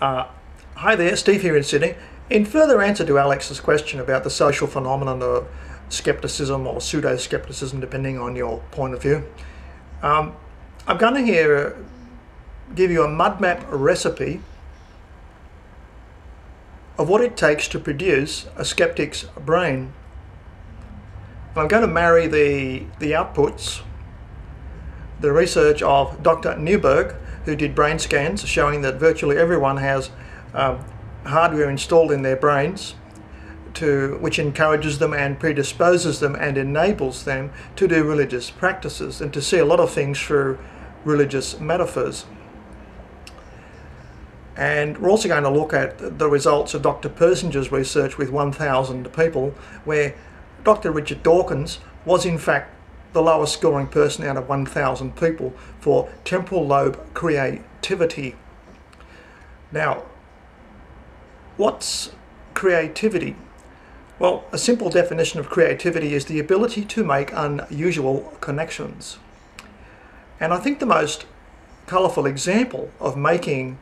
Hi there, Steve here in Sydney. In further answer to Alex's question about the social phenomenon of skepticism or pseudo-skepticism, depending on your point of view, I'm going to here give you a Mudmap recipe of what it takes to produce a skeptic's brain. And I'm going to marry the outputs, the research of Dr. Newberg, who did brain scans showing that virtually everyone has hardware installed in their brains which encourages them and predisposes them and enables them to do religious practices and to see a lot of things through religious metaphors. And we're also going to look at the results of Dr. Persinger's research with 1,000 people, where Dr. Richard Dawkins was in fact the lowest scoring person out of 1,000 people for temporal lobe creativity. Now, what's creativity? Well, a simple definition of creativity is the ability to make unusual connections. And I think the most colourful example of making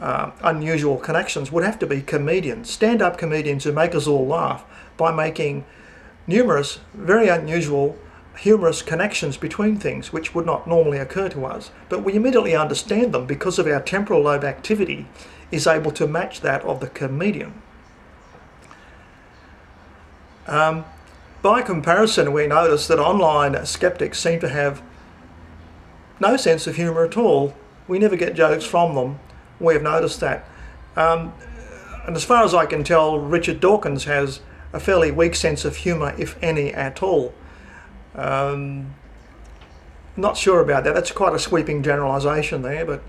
unusual connections would have to be comedians, stand-up comedians who make us all laugh by making numerous, very unusual, humorous connections between things which would not normally occur to us, but we immediately understand them because of our temporal lobe activity is able to match that of the comedian. By comparison, we notice that online skeptics seem to have no sense of humour at all. We never get jokes from them. We have noticed that. And as far as I can tell, Richard Dawkins has a fairly weak sense of humour, if any at all. Not sure about that. That's quite a sweeping generalisation there, but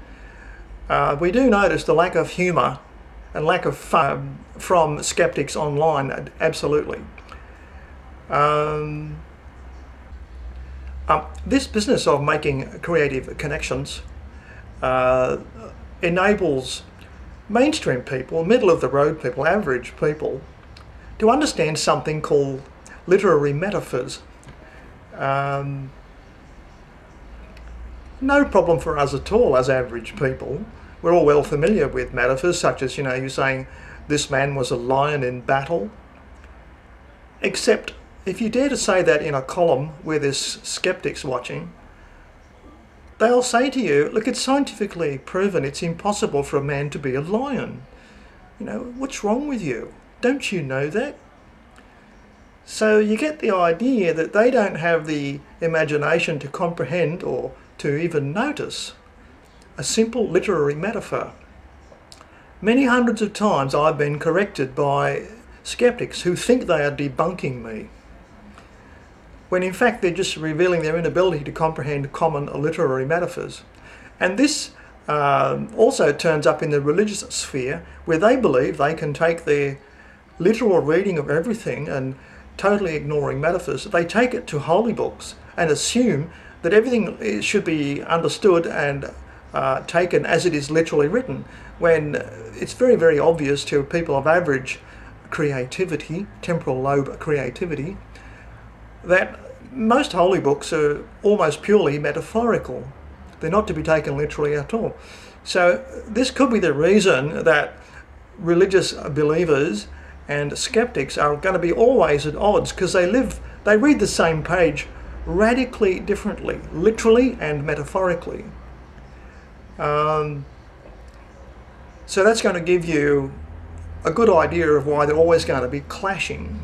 we do notice the lack of humour and lack of fun from skeptics online, absolutely. This business of making creative connections enables mainstream people, middle-of-the-road people, average people, to understand something called literary metaphors. No problem for us at all as average people. We're all well familiar with metaphors such as, you're saying this man was a lion in battle. Except if you dare to say that in a column where there's skeptics watching, they'll say to you, look, it's scientifically proven it's impossible for a man to be a lion. What's wrong with you? Don't you know that? So you get the idea that they don't have the imagination to comprehend or to even notice a simple literary metaphor. Many hundreds of times I've been corrected by skeptics who think they are debunking me, when in fact they're just revealing their inability to comprehend common literary metaphors. And this also turns up in the religious sphere, where they believe they can take their literal reading of everything and totally ignoring metaphors. They take it to holy books and assume that everything should be understood and taken as it is literally written, when it's very, very obvious to people of average creativity, temporal lobe creativity, that most holy books are almost purely metaphorical. They're not to be taken literally at all. So this could be the reason that religious believers and skeptics are going to be always at odds, because they read the same page radically differently, literally and metaphorically. So that's going to give you a good idea of why they're always going to be clashing.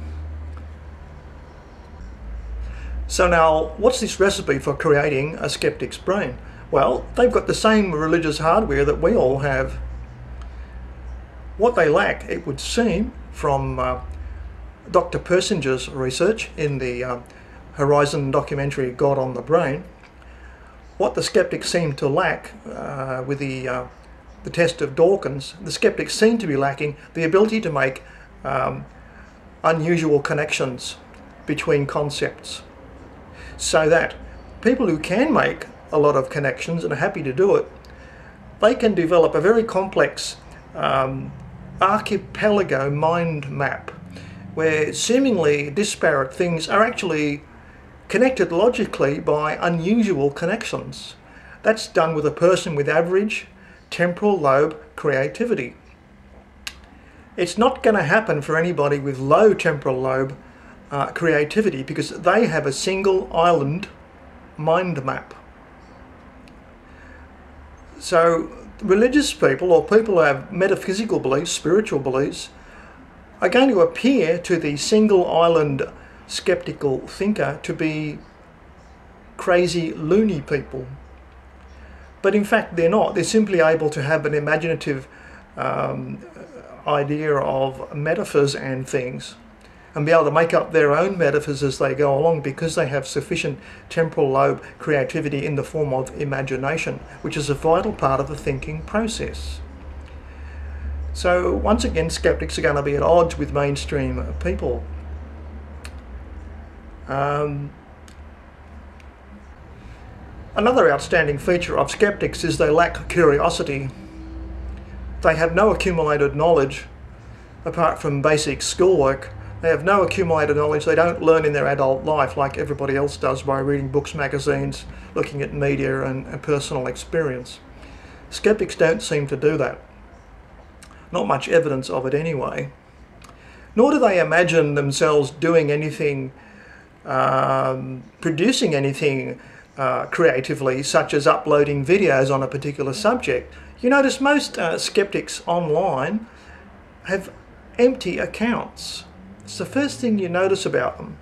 So now, what's this recipe for creating a skeptic's brain? Well, they've got the same religious hardware that we all have. What they lack, it would seem, from Dr. Persinger's research in the Horizon documentary God on the Brain, what the skeptics seem to lack with the test of Dawkins, the skeptics seem to be lacking the ability to make unusual connections between concepts, so that people who can make a lot of connections and are happy to do it, they can develop a very complex archipelago mind map, where seemingly disparate things are actually connected logically by unusual connections. That's done with a person with average temporal lobe creativity. It's not going to happen for anybody with low temporal lobe creativity, because they have a single island mind map. So religious people, or people who have metaphysical beliefs, spiritual beliefs, are going to appear to the single island skeptical thinker to be crazy, loony people. But in fact they're not. They're simply able to have an imaginative idea of metaphors and things, and be able to make up their own metaphors as they go along, because they have sufficient temporal lobe creativity in the form of imagination, which is a vital part of the thinking process. So once again, skeptics are going to be at odds with mainstream people. Another outstanding feature of skeptics is they lack curiosity. They have no accumulated knowledge apart from basic schoolwork. They have no accumulated knowledge. They don't learn in their adult life like everybody else does by reading books, magazines, looking at media and personal experience. Skeptics don't seem to do that. Not much evidence of it anyway. Nor do they imagine themselves doing anything, producing anything creatively, such as uploading videos on a particular subject. You notice most skeptics online have empty accounts. It's the first thing you notice about them.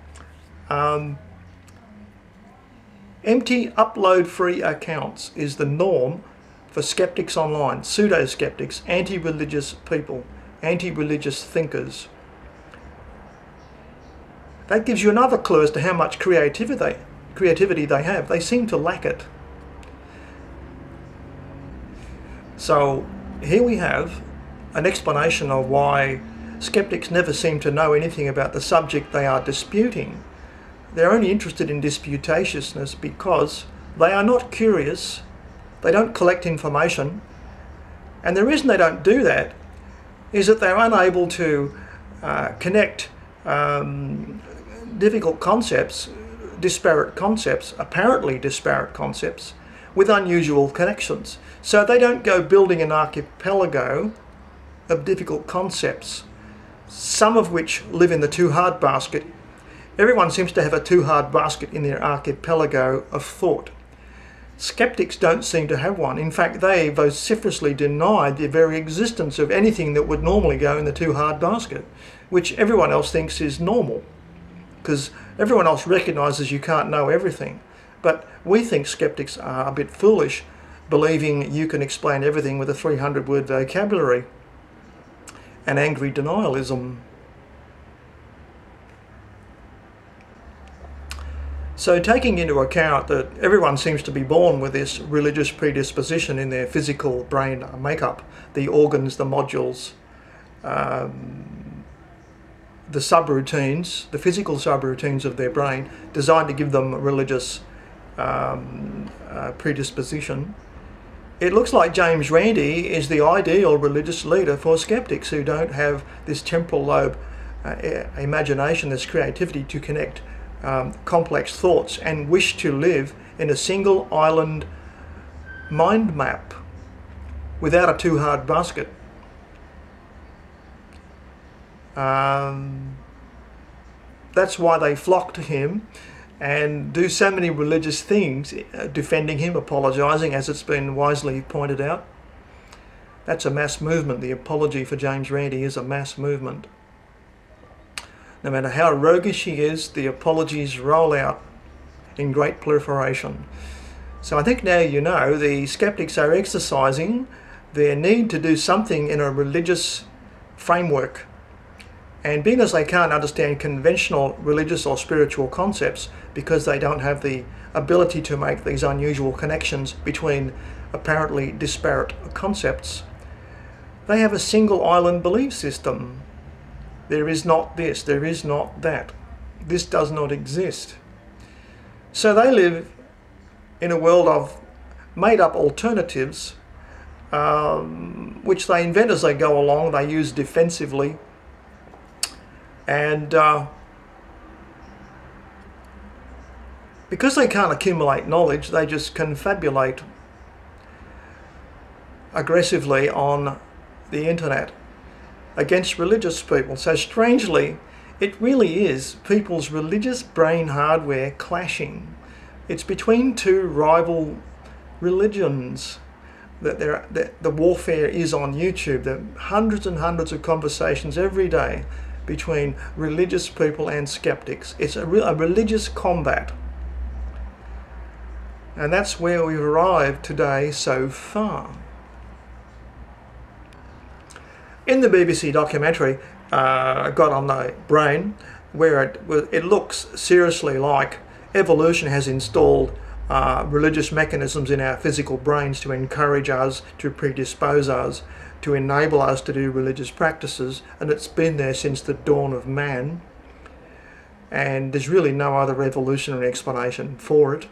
Empty, upload-free accounts is the norm for skeptics online, pseudo-skeptics, anti-religious people, anti-religious thinkers. That gives you another clue as to how much creativity they have. They seem to lack it. So here we have an explanation of why skeptics never seem to know anything about the subject they are disputing. They're only interested in disputatiousness because they are not curious, they don't collect information, and the reason they don't do that is that they're unable to connect difficult concepts, disparate concepts, apparently disparate concepts, with unusual connections. So they don't go building an archipelago of difficult concepts, some of which live in the too hard basket. Everyone seems to have a too hard basket in their archipelago of thought. Skeptics don't seem to have one. In fact, they vociferously deny the very existence of anything that would normally go in the too hard basket, which everyone else thinks is normal, because everyone else recognises you can't know everything. But we think skeptics are a bit foolish, believing you can explain everything with a 300-word vocabulary. And angry denialism. So taking into account that everyone seems to be born with this religious predisposition in their physical brain makeup, the organs, the modules, the subroutines, the physical subroutines of their brain, designed to give them religious predisposition, it looks like James Randi is the ideal religious leader for skeptics who don't have this temporal lobe imagination, this creativity to connect complex thoughts, and wish to live in a single island mind map without a too hard basket. That's why they flock to him and do so many religious things, defending him, apologising, as it's been wisely pointed out. That's a mass movement. The apology for James Randi is a mass movement. No matter how roguish he is, the apologies roll out in great proliferation. So I think now you know the skeptics are exercising their need to do something in a religious framework. And being as they can't understand conventional religious or spiritual concepts because they don't have the ability to make these unusual connections between apparently disparate concepts, they have a single island belief system. There is not this, there is not that. This does not exist. So they live in a world of made-up alternatives, which they invent as they go along, they use defensively. And because they can't accumulate knowledge, they just confabulate. aggressively on the internet against religious people. So strangely, it really is people's religious brain hardware clashing. It's between two rival religions that the warfare is on YouTube. There are hundreds and hundreds of conversations every day between religious people and skeptics. It's a religious combat. And that's where we've arrived today so far. In the BBC documentary, God on the Brain, where it looks seriously like evolution has installed religious mechanisms in our physical brains to encourage us, to predispose us, to enable us to do religious practices, and it's been there since the dawn of man, and there's really no other evolutionary explanation for it.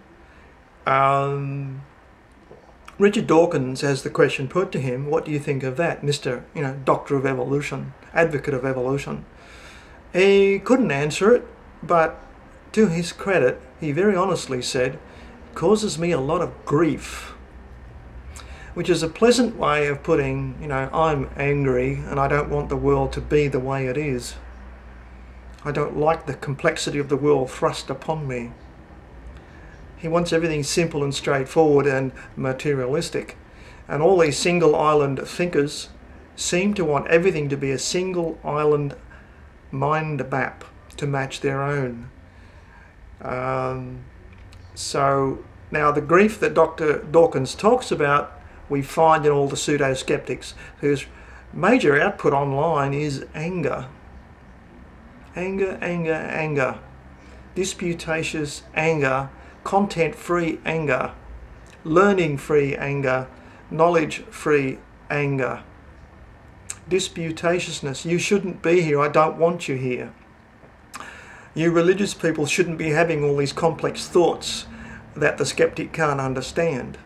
Richard Dawkins has the question put to him, what do you think of that, Mr. Doctor of Evolution, Advocate of Evolution? He couldn't answer it, but to his credit, he very honestly said, it causes me a lot of grief, which is a pleasant way of putting, I'm angry and I don't want the world to be the way it is. I don't like the complexity of the world thrust upon me. He wants everything simple and straightforward and materialistic. And all these single island thinkers seem to want everything to be a single island mind map to match their own. So now the grief that Dr. Dawkins talks about, we find in all the pseudo-skeptics whose major output online is anger. Anger, anger, anger. Disputatious anger. Content-free anger, learning-free anger, knowledge-free anger. Disputatiousness, you shouldn't be here, I don't want you here. You religious people shouldn't be having all these complex thoughts that the skeptic can't understand.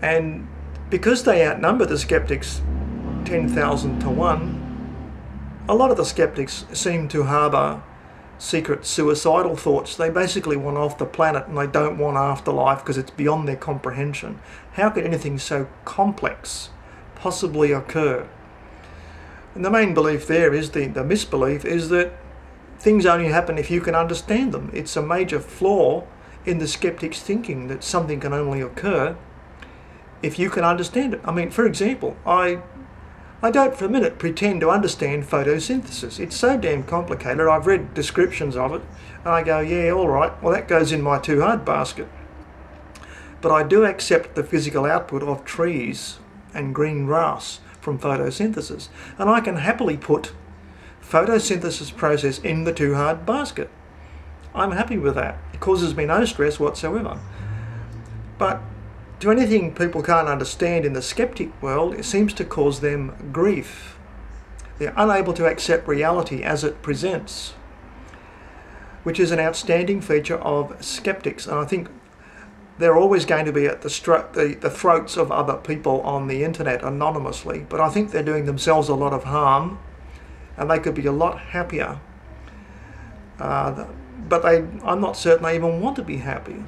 And because they outnumber the skeptics 10,000 to 1, a lot of the skeptics seem to harbour secret suicidal thoughts. They basically want off the planet and they don't want afterlife because it's beyond their comprehension. How could anything so complex possibly occur? And the main belief there is, the misbelief is that things only happen if you can understand them. It's a major flaw in the skeptic's thinking that something can only occur if you can understand it. I mean, for example, I don't for a minute pretend to understand photosynthesis. It's so damn complicated. I've read descriptions of it and I go, yeah, all right, well that goes in my too hard basket. But I do accept the physical output of trees and green grass from photosynthesis. And I can happily put photosynthesis process in the too hard basket. I'm happy with that. It causes me no stress whatsoever. But to anything people can't understand in the skeptic world, it seems to cause them grief. They're unable to accept reality as it presents, which is an outstanding feature of skeptics. And I think they're always going to be at the throats of other people on the internet anonymously, but I think they're doing themselves a lot of harm and they could be a lot happier. But I'm not certain they even want to be happy.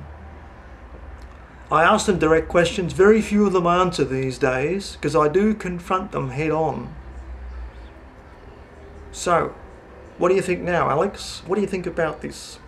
I ask them direct questions. Very few of them answer these days because I do confront them head on. So, what do you think now, Alex? What do you think about this?